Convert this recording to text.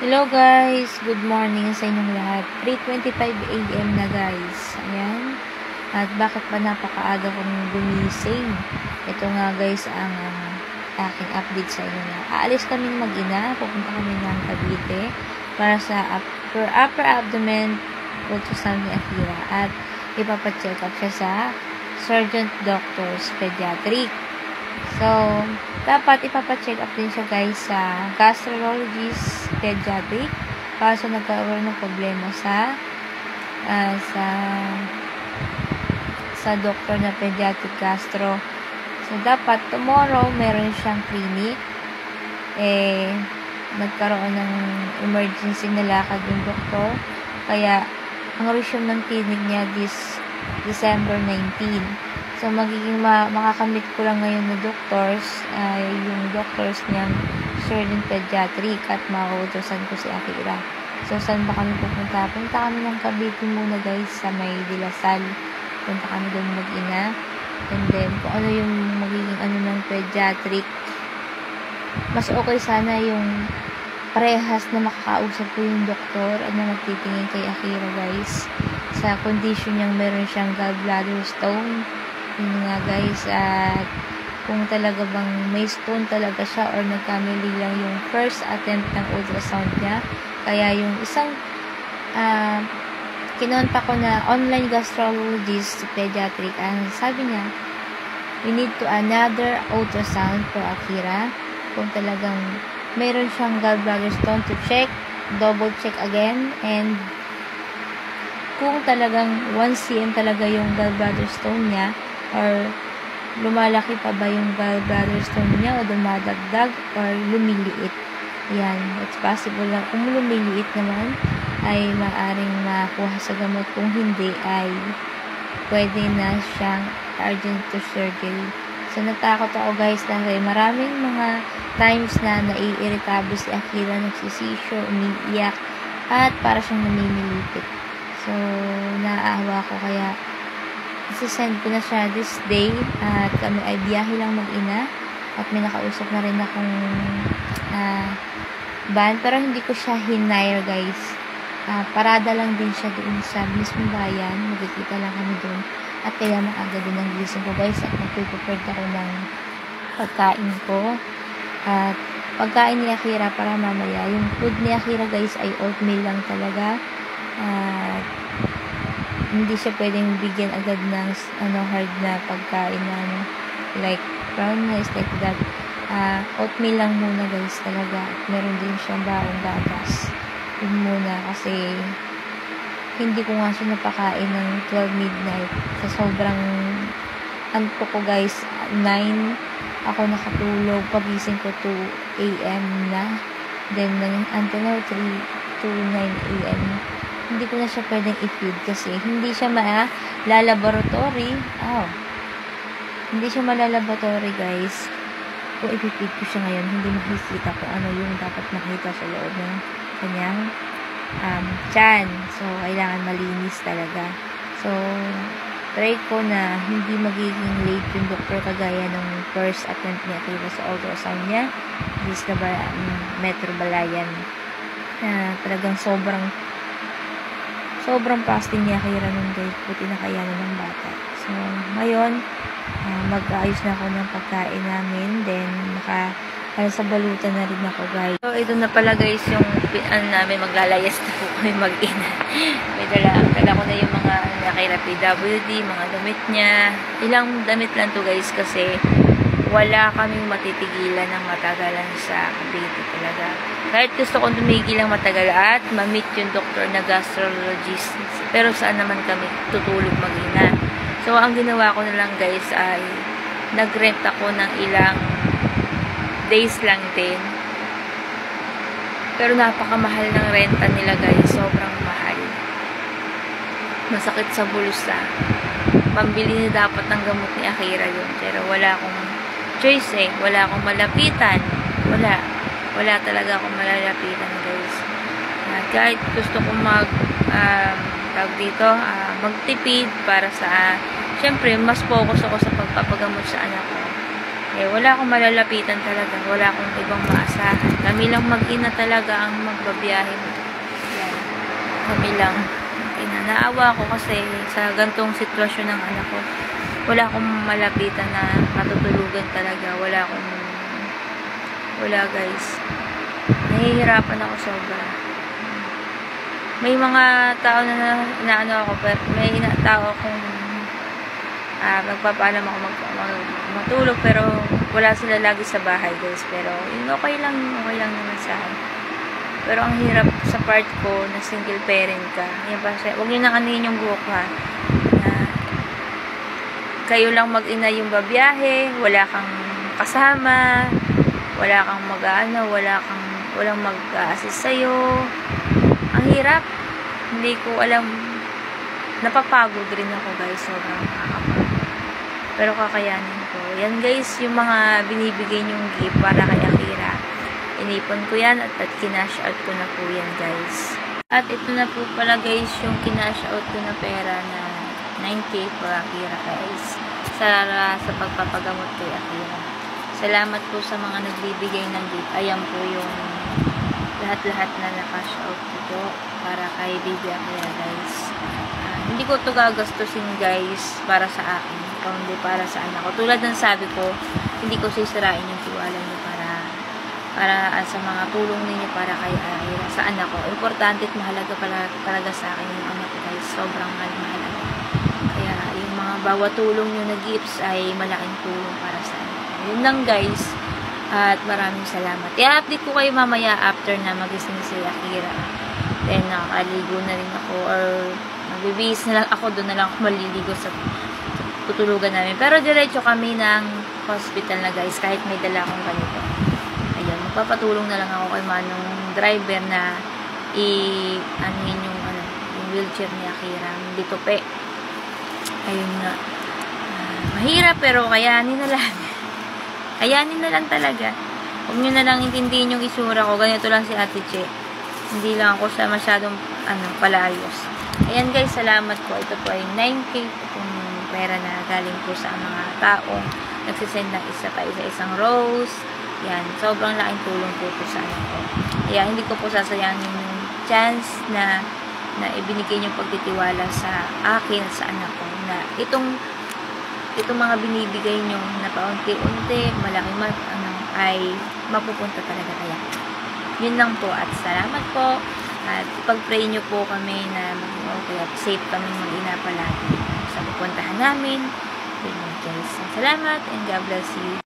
Hello guys, good morning sa inyong lahat. 3:25 AM na guys. Ayan. At bakit ba napakaaga kong gumising? Ito nga guys ang aking update sa inyo na. Aalis kaming mag-ina, pupunta kami ng Cavite para sa upper abdomen ultrasound ni Akira at ipapacheck up siya sa Surgeon Doctors Pediatric. So, dapat ipapacheck up din siya guys sa gastrologist pediatric kaso nagkaroon ng problema sa doktor na pediatric gastro. So, dapat tomorrow meron siyang clinic. Nagkaroon ng emergency na lakad yung doktor. Kaya, ang resume ng clinic niya this December 19. So, magiging makakamit ko lang ngayon na doctors, yung doctors niyang surgeon pediatric at maka-ultrasound ko si Akira. So, saan ba kami pupunta? Punta kami ng Cavite muna guys sa may Dilasal. Punta kami doon mag-ina. And then, kung ano yung magiging ng pediatric, mas okay sana yung parehas na makakausap ko yung doktor at na magtitingin kay Akira guys. Sa condition niyang meron siyang gallbladder stone. Yun nga guys, at kung talaga bang may stone talaga siya or nagkamali lang yung first attempt ng ultrasound niya. Kaya yung isang kinontak ko na online gastrologist pediatric, ang sabi niya, we need to another ultrasound for Akira. Kung talagang mayroon siyang gallbladder stone to check, double check again, and kung talagang 1 cm talaga yung gallbladder stone niya, or lumalaki pa ba yung gallbladder stone niya o dumadagdag or lumiliit. Yan, it's possible lang. Kung lumiliit naman, ay maaring makuha sa gamot. Kung hindi, ay pwede na siyang urgent to surgery. So, natakot ako guys dahil maraming mga times na naiirritable si Akira, nagsisisyo, umiiyak, at para siyang namimilipit. So, naaawa ko kaya isasend ko na siya this day at kami ay biyahe lang mag-ina at may nakausap na rin akong van pero hindi ko siya hinire guys. Parada lang din siya doon sa mismong bayan, magkikita lang kami doon at kaya maaga din ang gising ko guys at mag-prepare ako ng pagkain ko at pagkain ni Akira para mamaya. Yung food ni Akira guys ay oatmeal lang talaga at hindi siya pwedeng bigyan agad ng hard na pagkain na like brown rice, like that. Oatmeal lang muna guys talaga. At meron din siyang baong gatas. Yun muna kasi hindi ko nga siya napakain ng 12 midnight. Sa sobrang antok ko guys, 9 ako nakatulog. Pagising ko 2 AM na. Then until now 3 to 9 AM. Hindi ko na siya pwedeng i-feed kasi hindi siya malalaboratory. Hindi siya malalaboratory guys. Kung i-feed ko siya ngayon, hindi makikita ko ano yung dapat makita sa loob ng kanyang tiyan. So, kailangan malinis talaga. So, try ko na hindi magiging late yung doktor kagaya ng first attempt niya kaya sa ultrasound niya. This na ba Metro Balayan na talagang sobrang fasting niya kaya nun guys, puti na kaya ng bata. So, ngayon, mag-aayos na ako ng pagkain namin. Then, sa balutan na rin ako guys. So, ito na pala guys yung namin, maglalayas na po kami mag-ina. May dala ko na yung mga nakila PWD, mga damit niya. Ilang damit lang to guys kasi wala kaming matitigilan ng matagalan sa Cavite talaga. Kahit gusto kong tumigil ng matagal at ma-meet yung doktor na gastrologist. Pero saan naman kami tutulog mag-ina. So, ang ginawa ko na lang guys ay nag-rent ako ng ilang days lang din. Pero napakamahal ng renta nila guys. Sobrang mahal. Masakit sa bulsa. Pambili na dapat ng gamot ni Akira yun. Pero wala akong choice eh. Wala akong malapitan. Wala talaga akong malalapitan guys. Kahit gusto kong magtipid para sa syempre mas focus ako sa pagpapagamot sa anak ko. Eh, wala akong malalapitan talaga. Wala akong ibang maasahan. Kami lang mag-ina talaga ang magbabiyahe. Yan. Kami lang. Naawa ko kasi sa gantong sitwasyon ng anak ko. Wala akong malapitan na matutulugan talaga. Wala guys. Nahihirapan ako sobra. May mga tao na inaano ako, pero may tao akong magpapaalam ako matulog, pero wala sila lagi sa bahay guys. Pero yun, okay lang naman sa akin. Pero ang hirap sa part ko na single parent ka. Yan pa siya. Huwag nyo nang anuhin yung buhok ha. Kayo lang mag-ina yung babiyahe, wala kang kasama, wala kang mag-aano, walang mag-assist sa'yo. Ang hirap. Hindi ko alam. Napapagod rin ako guys. Sobrang nakakapagod. Pero kakayanin ko. Yan guys, yung mga binibigay nyong gift para kay Akira. Inipon ko yan at kinash out ko na po yan guys. At ito na po pala guys yung kinash out ko na pera na 9K for Akira guys. Sa pagpapagamot kay Akira. Salamat po sa mga nagbibigay ng gift. Ayan po yung lahat-lahat na na-cash out ko para kay Baby Akira guys. Hindi ko ito gagastusin guys para sa akin, kundi para sa anak ko. Tulad ng sabi ko, hindi ko sisirain yung tiwala niyo para sa mga tulong ninyo para kay Akira, sa anak ko. Importante at mahalaga pala talaga sa akin yung anak ko guys. Sobrang mahalaga. Kaya yung mga bawat tulong nyo na gifts ay malaking tulong para sa anak ko. Yun lang guys. At maraming salamat. I-update ko kayo mamaya after na magising si Akira. Then nakaligo na rin ako or magbibihis na lang ako. Doon na lang ako maliligo sa tutulugan namin. Pero diretso kami ng hospital na guys kahit may dala akong ganito. Ayun, magpapatulong na lang ako kay manong driver na anuhin yung wheelchair ni Akira. Dito pe. Ayun nga. Mahirap pero kayanin na lang. Kayanin na lang talaga. Huwag nyo na lang intindihin yung isura ko. Ganito lang si Ate Che. Hindi lang ako sa masyadong palayos. Ayan guys, salamat po. Ito po ay 9K itong pera na galing po sa mga taong nagsisend ng isa-isang rose. Yan, sobrang laking tulong po ito sa anak ko. Kaya hindi ko po sasayangin yung chance na ibinigay niyong pagtitiwala sa akin at sa anak ko na itong mga binibigay nyo na paunti-unti, malaki ay mapupunta talaga kaya. Yun lang po at salamat po at pag-pray nyo po kami na okay at safe kami mag-ina palagi sa pupuntahan namin. Yun guys. Salamat and God bless you.